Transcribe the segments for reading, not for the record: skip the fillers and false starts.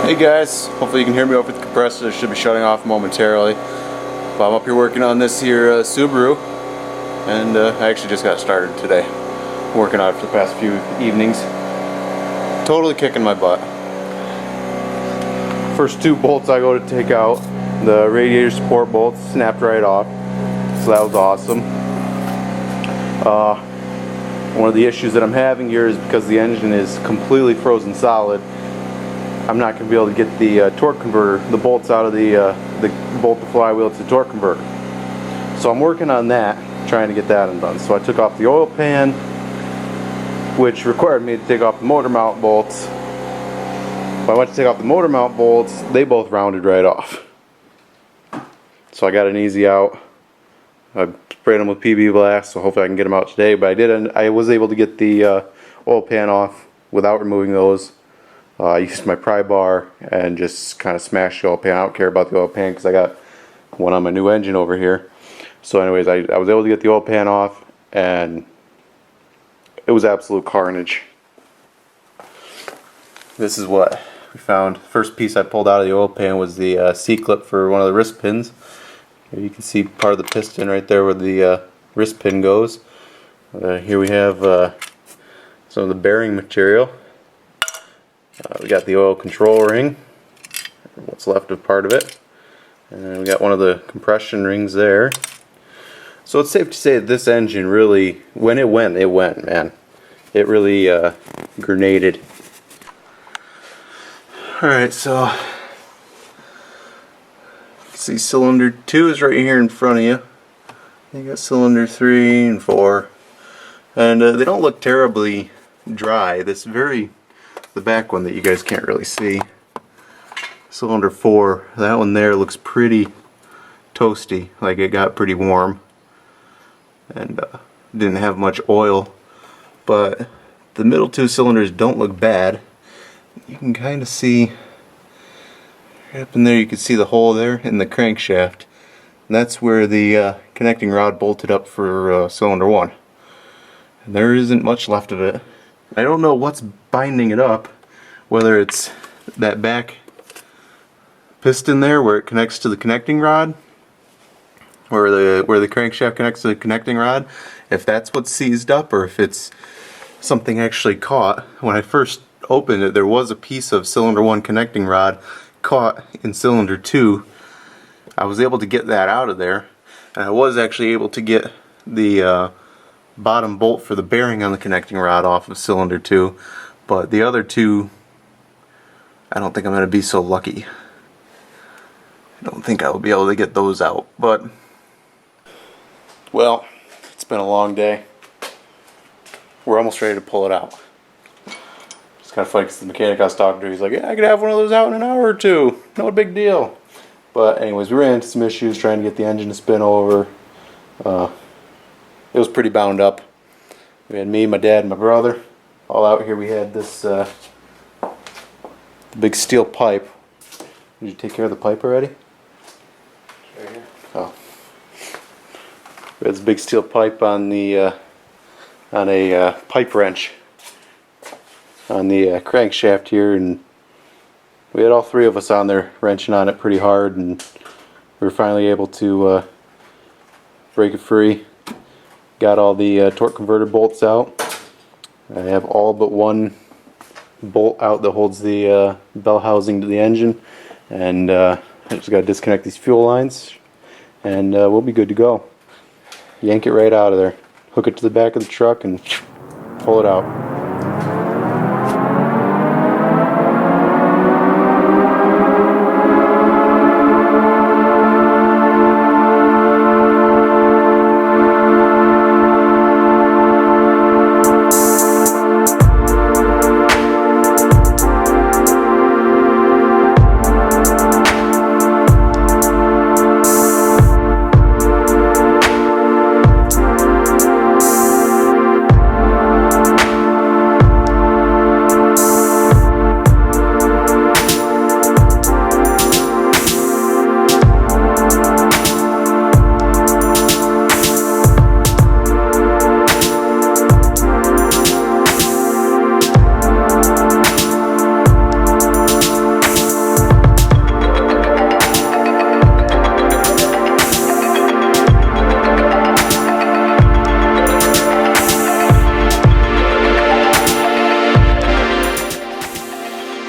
Hey guys, hopefully you can hear me over the compressor. It should be shutting off momentarily. But I'm up here working on this here Subaru, and I actually just got started today. I'm working on it for the past few evenings. Totally kicking my butt. First two bolts I go to take out, the radiator support bolts snapped right off, so that was awesome. One of the issues that I'm having here is because the engine is completely frozen solid. I'm not going to be able to get the torque converter, the bolts out of the bolt the flywheel to the torque converter. So I'm working on that, trying to get that undone. So I took off the oil pan, which required me to take off the motor mount bolts. When I went to take off the motor mount bolts, they both rounded right off. So I got an easy out. I sprayed them with PB Blast, so hopefully I can get them out today. But I was able to get the oil pan off without removing those. I used my pry bar and just kind of smashed the oil pan. I don't care about the oil pan because I got one on my new engine over here. So anyways, I was able to get the oil pan off, and it was absolute carnage. This is what we found. First piece I pulled out of the oil pan was the C-clip for one of the wrist pins. Here you can see part of the piston right there where the wrist pin goes. Here we have some of the bearing material. We got the oil control ring, what's left of part of it, and then we got one of the compression rings there. So it's safe to say that this engine really, when it went, man. It really grenaded. Alright, so see, cylinder 2 is right here in front of you. You got cylinder 3 and 4, and they don't look terribly dry. The back one that you guys can't really see, cylinder 4, that one there looks pretty toasty, like it got pretty warm and didn't have much oil. But the middle two cylinders don't look bad. You can kind of see right up in there, you can see the hole there in the crankshaft, and that's where the connecting rod bolted up for cylinder 1, and there isn't much left of it. I don't know what's binding it up, whether it's that back piston there where it connects to the connecting rod, where the crankshaft connects to the connecting rod, if that's what's seized up or if it's something actually caught. When I first opened it, there was a piece of cylinder 1 connecting rod caught in cylinder 2. I was able to get that out of there, and I was actually able to get the bottom bolt for the bearing on the connecting rod off of cylinder 2, but the other two, I don't think I'm going to be so lucky. I don't think I will be able to get those out, but well, it's been a long day. We're almost ready to pull it out. It's kind of funny because the mechanic I was talking to, he's like, yeah, I could have one of those out in an hour or two, no big deal. But anyways, we ran into some issues trying to get the engine to spin over. It was pretty bound up. We had me, my dad, and my brother all out here. We had this big steel pipe. Did you take care of the pipe already? Right here. Oh. We had this big steel pipe on the on a pipe wrench on the crankshaft here, and we had all three of us on there wrenching on it pretty hard, and we were finally able to break it free. Got all the torque converter bolts out. I have all but one bolt out that holds the bell housing to the engine, and I just got to disconnect these fuel lines, and we'll be good to go. Yank it right out of there, hook it to the back of the truck, and pull it out.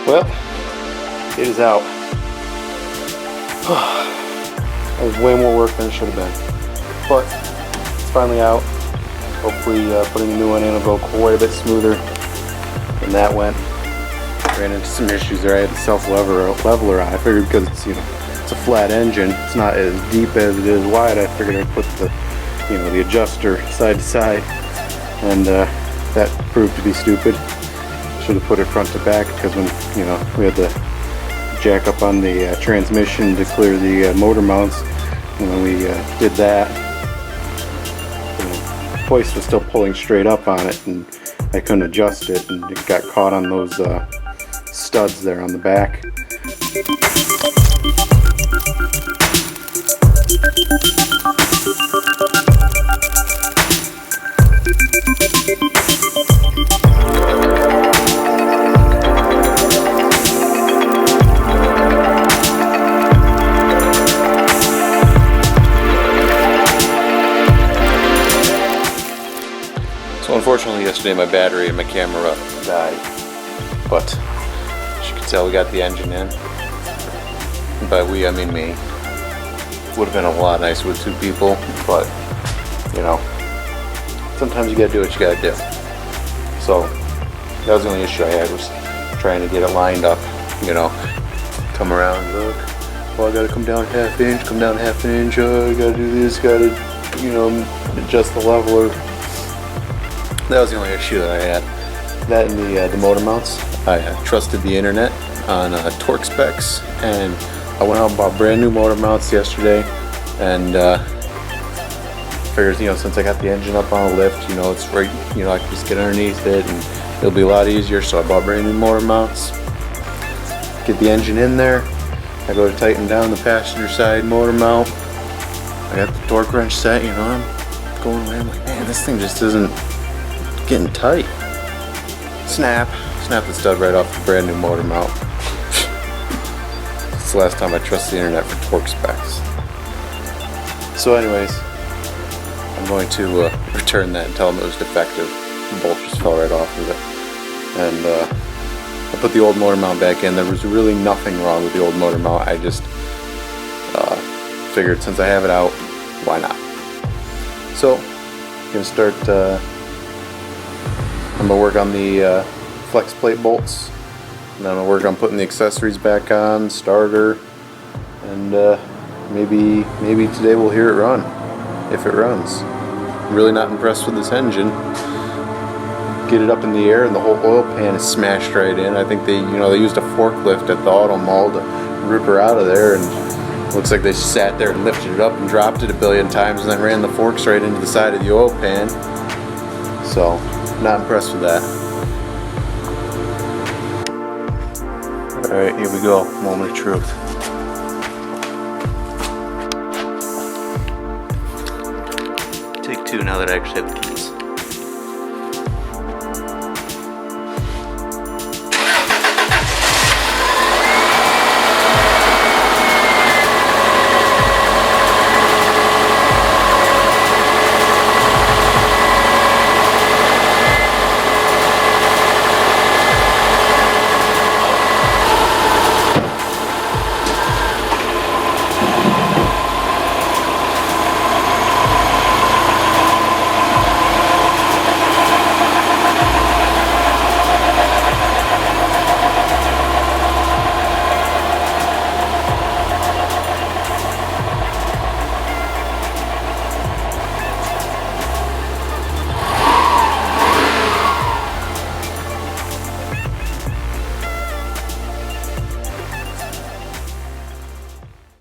Well, it is out. That was way more work than it should have been. But it's finally out. Hopefully putting a new one in will go quite a bit smoother than that went. Ran into some issues there. I had the self-leveler on. I figured because it's, it's a flat engine, it's not as deep as it is wide. I figured I'd put the, the adjuster side to side, and that proved to be stupid. Should have put it front to back, because when we had the jack up on the transmission to clear the motor mounts, and when we did that, the hoist was still pulling straight up on it, and I couldn't adjust it, and it got caught on those studs there on the back. So unfortunately yesterday my battery and my camera died, but as you can tell we got the engine in. And by we I mean me. Would have been a lot nicer with two people, but sometimes you gotta do what you gotta do. So that was the only issue I had, was trying to get it lined up, come around, look, well I gotta come down half inch, I gotta do this, gotta adjust the leveler. That was the only issue that I had. That and the motor mounts. I trusted the internet on torque specs, and I went out and bought brand new motor mounts yesterday, and figured, since I got the engine up on a lift, it's right, I can just get underneath it and it'll be a lot easier. So I bought brand new motor mounts, get the engine in there, I go to tighten down the passenger side motor mount, I got the torque wrench set, I'm going away, I'm like, man, this thing just isn't getting tight. Snap the stud right off the brand new motor mount. It's the last time I trust the internet for torque specs. So anyways, I'm going to return that and tell them it was defective. The bolt just fell right off of it. And I put the old motor mount back in. There was really nothing wrong with the old motor mount. I just figured since I have it out, why not? So I'm going to start, I'm going to work on the flex plate bolts. And then I'm going to work on putting the accessories back on, starter, and maybe today we'll hear it run, if it runs. I'm really not impressed with this engine. Get it up in the air and the whole oil pan is smashed right in. I think they used a forklift at the auto mall to rip her out of there, and it looks like they sat there and lifted it up and dropped it a billion times and then ran the forks right into the side of the oil pan. So, not impressed with that. Alright, here we go. Moment of truth. Take two now that I actually have the keys.